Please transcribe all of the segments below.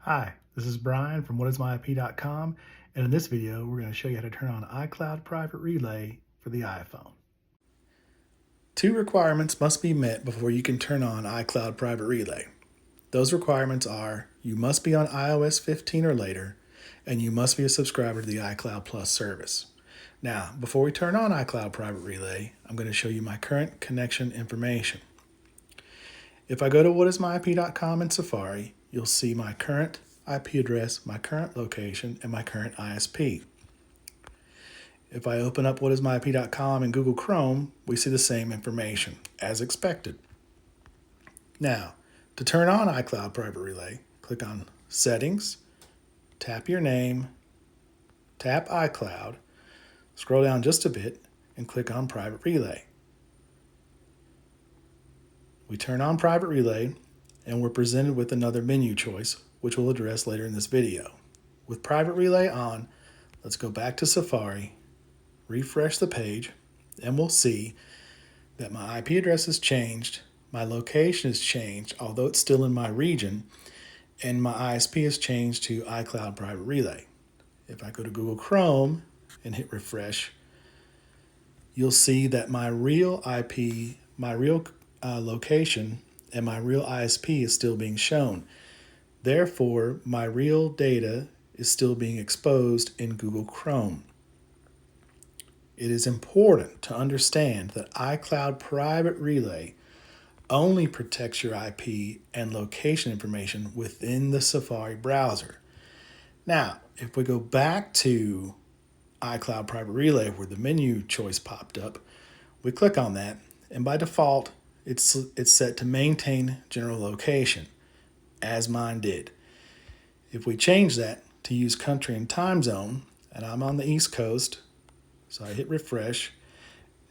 Hi, this is Brian from whatismyip.com, and in this video we're going to show you how to turn on iCloud Private Relay for the iPhone. Two requirements must be met before you can turn on iCloud Private Relay. Those requirements are you must be on iOS 15 or later, and you must be a subscriber to the iCloud Plus service. Now, before we turn on iCloud Private Relay, I'm going to show you my current connection information. If I go to whatismyip.com in Safari, you'll see my current IP address, my current location, and my current ISP. If I open up whatismyip.com in Google Chrome, we see the same information, as expected. Now, to turn on iCloud Private Relay, click on Settings, tap your name, tap iCloud, scroll down just a bit, and click on Private Relay. We turn on Private Relay, and we're presented with another menu choice, which we'll address later in this video. With Private Relay on, let's go back to Safari, refresh the page, and we'll see that my IP address has changed, my location has changed, although it's still in my region, and my ISP has changed to iCloud Private Relay. If I go to Google Chrome and hit refresh, you'll see that my real IP, my real location, and my real ISP is still being shown. Therefore, my real data is still being exposed in Google Chrome. It is important to understand that iCloud Private Relay only protects your IP and location information within the Safari browser. Now, if we go back to iCloud Private Relay where the menu choice popped up, we click on that, and by default, it's set to maintain general location, as mine did. If we change that to use country and time zone, and I'm on the East Coast, so I hit refresh,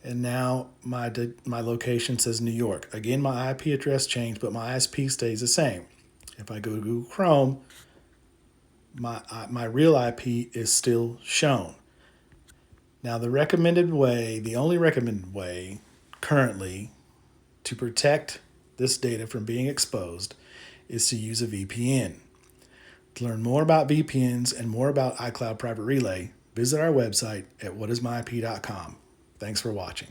and now my location says New York. Again, my IP address changed, but my ISP stays the same. If I go to Google Chrome, my real IP is still shown. Now, the only recommended way currently to protect this data from being exposed is to use a VPN. To learn more about VPNs and more about iCloud Private Relay, visit our website at whatismyip.com. Thanks for watching.